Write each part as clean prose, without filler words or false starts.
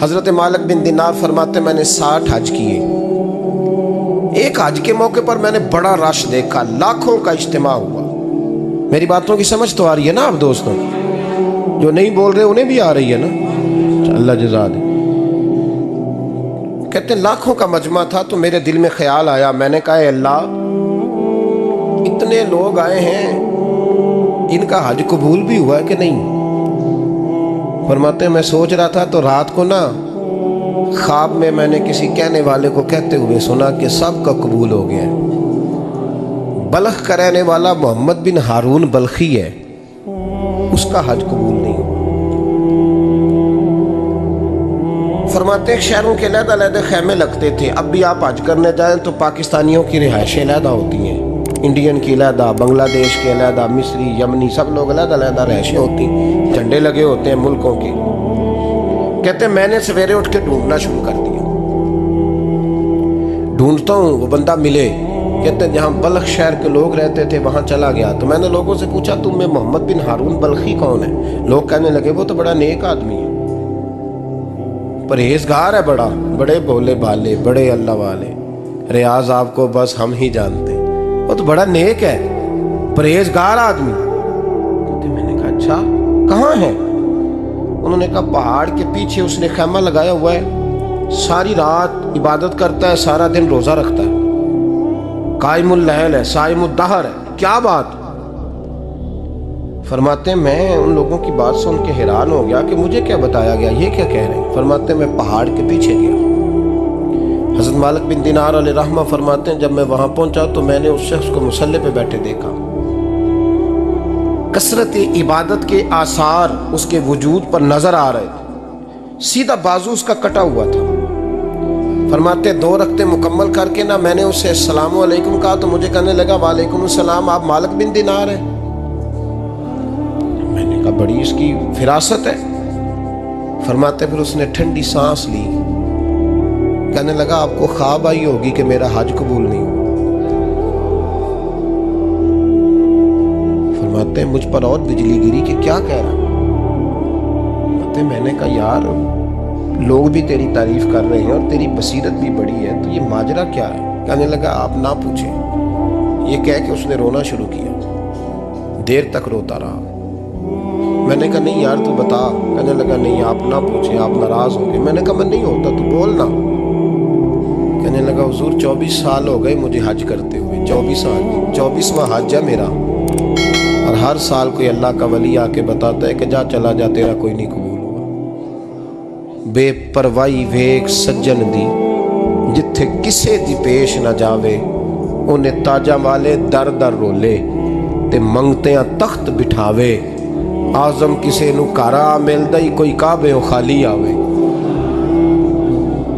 حضرت مالک بن دینار فرماتے میں نے 60 حج کیے. ایک حج کے موقع پر میں نے بڑا رش دیکھا، لاکھوں کا اجتماع ہوا. میری باتوں کی سمجھ تو آ رہی ہے نا آپ دوستوں؟ جو نہیں بول رہے انہیں بھی آ رہی ہے نا؟ اللہ جزا دے. کہتے ہیں لاکھوں کا مجمع تھا تو میرے دل میں خیال آیا. میں نے کہا اے اللہ، اتنے لوگ آئے ہیں، ان کا حج قبول بھی ہوا ہے کہ نہیں؟ فرماتے ہیں میں سوچ رہا تھا تو رات کو نا خواب میں نے کسی کہنے والے کو کہتے ہوئے سنا کہ سب کا قبول ہو گیا ہے. بلخ کا رہنے والا محمد بن ہارون بلخی ہے، اس کا حج قبول نہیں. فرماتے ہیں شہروں کے علیحدہ علیحدہ خیمے لگتے تھے. اب بھی آپ حج کرنے جائیں تو پاکستانیوں کی رہائشیں علیحدہ ہوتی ہیں، انڈین کی علیحدہ، بنگلہ دیش کے علیحدہ، مصری، یمنی، سب لوگ علیحدہ علیحدہ رہائشیں ہوتی ہیں، جھنڈے لگے ہوتے ہیں ملکوں کے. کہتے ہیں میں نے سویرے اٹھ کے ڈھونڈنا شروع کر دیا. ڈھونڈتا ہوں وہ بندہ ملے. کہتے ہیں جہاں بلخ شہر کے لوگ رہتے تھے وہاں چلا گیا تو میں نے لوگوں سے پوچھا تم میں محمد بن ہارون بلخی کون ہے؟ لوگ کہنے لگے وہ تو بڑا نیک آدمی ہے، پرہیزگار ہے، بڑے بھولے بھالے، بڑے اللہ والے. ریاض آپ کو بس ہم ہی جانتے ہیں، وہ تو بڑا نیک ہے، پرہیزگار آدمی. میں نے کہا اچھا کہاں ہے؟ انہوں نے کہا پہاڑ کے پیچھے اس نے خیمہ لگایا ہوا ہے، ساری رات عبادت کرتا ہے، سارا دن روزہ رکھتا ہے، قائم اللیل ہے، صائم الدہر ہے. کیا بات؟ فرماتے ہیں میں ان لوگوں کی بات سن کے حیران ہو گیا کہ مجھے کیا بتایا گیا، یہ کیا کہہ رہے ہیں. فرماتے ہیں میں پہاڑ کے پیچھے گیا. حضرت مالک بن دینار علیہ رحمہ فرماتے ہیں جب میں وہاں پہنچا تو میں نے اس شخص کو مصلی پہ بیٹھے دیکھا. کثرت عبادت کے آثار اس کے وجود پر نظر آ رہے تھے. سیدھا بازو اس کا کٹا ہوا تھا. فرماتے 2 رکعتیں مکمل کر کے نا میں نے اسے السلام علیکم کہا تو مجھے کہنے لگا وعلیکم السلام، آپ مالک بن دینار ہیں؟ میں نے کہا بڑی اس کی فراست ہے. فرماتے پھر اس نے ٹھنڈی سانس لی، کہنے لگا آپ کو خواب آئی ہوگی کہ میرا حج قبول نہیں ہوا. فرماتے ہیں مجھ پر اور بجلی گری کہ کیا کہہ رہا. فرماتے میں نے کہا یار لوگ بھی تیری تعریف کر رہے ہیں اور تیری بصیرت بھی بڑی ہے، تو یہ ماجرا کیا ہے؟ کہنے لگا آپ نہ پوچھیں. یہ کہہ کے اس نے رونا شروع کیا، دیر تک روتا رہا. میں نے کہا نہیں یار تو بتا. کہنے لگا نہیں آپ نہ پوچھیں، آپ ناراض ہوں گے. میں نے کہا میں نہیں ہوتا، تو بولنا. کہنے لگا حضور 24 سال ہو گئے مجھے حج کرتے ہوئے، 24 سال، 24واں حج ہے میرا، اور ہر سال کوئی اللہ کا ولی آ کے بتاتا ہے کہ جا چلا جا تیرا کوئی نہیں قبول ہوا. بے پروائی ویک سجن دی جتھے کسے دی پیش نہ جاوے، انہیں تاجاں والے در در رولے تے منگتیاں تخت بٹھاوے. آزم کسے نو کارا ملدا ہی کوئی کعبے و خالی آوے.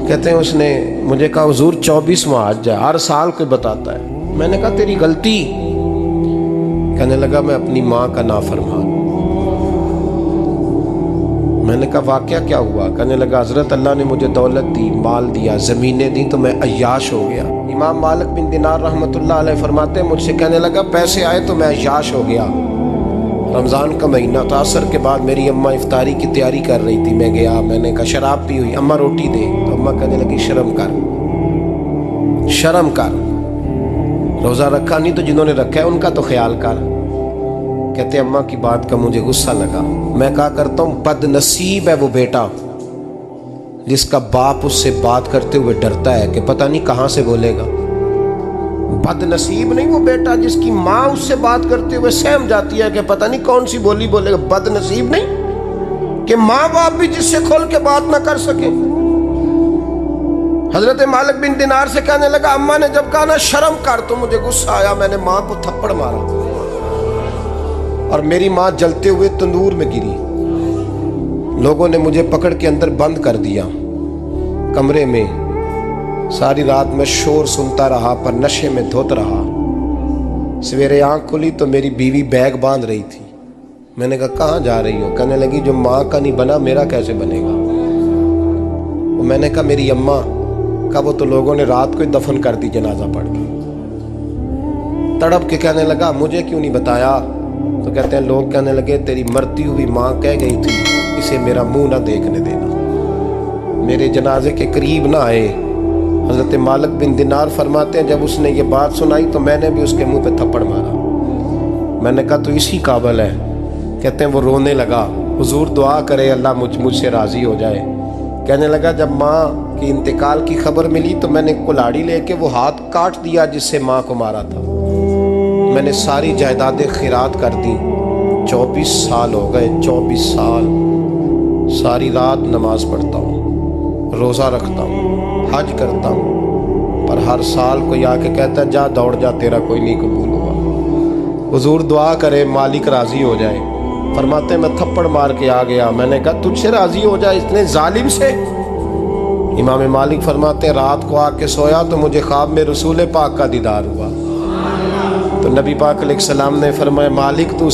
کہتے ہیں اس نے مجھے کہا حضور 24واں حج ہے، ہر سال کوئی بتاتا ہے. میں نے کہا تیری غلطی. کہنے لگا میں اپنی ماں کا نافرمان. میں نے کہا واقعہ کیا ہوا؟ کہنے لگا حضرت اللہ نے مجھے دولت دی، مال دیا، زمینیں دی تو میں عیاش ہو گیا. امام مالک بن دینار رحمۃ اللہ علیہ فرماتے ہیں مجھ سے کہنے لگا پیسے آئے تو میں عیاش ہو گیا. رمضان کا مہینہ تھا، عصر کے بعد میری اماں افطاری کی تیاری کر رہی تھی. میں گیا، میں نے کہا شراب پی ہوئی، اماں روٹی دے. تو اماں کہنے لگی شرم کر، شرم کر، روزہ رکھا نہیں تو جنہوں نے رکھا ہے ان کا تو خیال کر. کہتے اماں کی بات کا مجھے غصہ لگا. میں کہا کرتا ہوں بد نصیب ہے وہ بیٹا جس کا باپ اس سے بات کرتے ہوئے ڈرتا ہے کہ پتہ نہیں کہاں سے بولے گا. بد نصیب نہیں وہ بیٹا جس کی ماں اس سے بات کرتے ہوئے سہم جاتی ہے کہ پتہ نہیں کون سی بولی بولے گا. بد نصیب نہیں کہ ماں باپ بھی جس سے کھول کے بات نہ کر سکے. حضرت مالک بن دینار سے کہنے لگا اماں نے جب کہا نا شرم کر تو مجھے غصہ آیا. میں نے ماں کو تھپڑ مارا اور میری ماں جلتے ہوئے تندور میں گری. لوگوں نے مجھے پکڑ کے اندر بند کر دیا کمرے میں. ساری رات میں شور سنتا رہا پر نشے میں دھوت رہا. سویرے آنکھ کھلی تو میری بیوی بیگ باندھ رہی تھی. میں نے کہا کہاں جا رہی ہو؟ کہنے لگی جو ماں کا نہیں بنا میرا کیسے بنے گا. میں نے کہا میری اماں کا وہ تو لوگوں نے رات کو ہی دفن کر دی جنازہ پڑھ کے. تڑپ کے کہنے لگا مجھے کیوں نہیں بتایا؟ تو کہتے ہیں لوگ کہنے لگے تیری مرتی ہوئی ماں کہہ گئی تھی اسے میرا منہ نہ دیکھنے دینا. میرے جنازے کے قریب نہ آئے۔ حضرت مالک بن دینار فرماتے ہیں جب اس نے یہ بات سنائی تو میں نے بھی اس کے منہ پہ تھپڑ مارا۔ میں نے کہا تو اسی قابل ہے۔ کہتے ہیں وہ رونے لگا، حضور دعا کرے اللہ مجھ سے راضی ہو جائے۔ کہنے لگا جب ماں کی انتقال کی خبر ملی تو میں نے کلاڑی لے کے وہ ہاتھ کاٹ دیا جس سے ماں کو مارا تھا۔ میں نے ساری جائیدادیں خیرات کر دیں۔ 24 سال ہو گئے، 24 سال ساری رات نماز پڑھتا ہوں، روزہ رکھتا ہوں، حج کرتا ہوں، پر ہر سال کوئی آ کے کہتا ہے جا دوڑ جا تیرا کوئی نہیں قبول ہوا۔ حضور دعا کرے مالک راضی ہو جائے۔ فرماتے میں تھپڑ مار کے آ گیا، میں نے کہا تجھ سے راضی ہو جائے اتنے ظالم سے؟ امام مالک فرماتے رات کو آ کے سویا تو مجھے خواب میں رسول پاک کا دیدار ہوا، تو نبی پاک علیہ السلام نے فرمایا مالک تو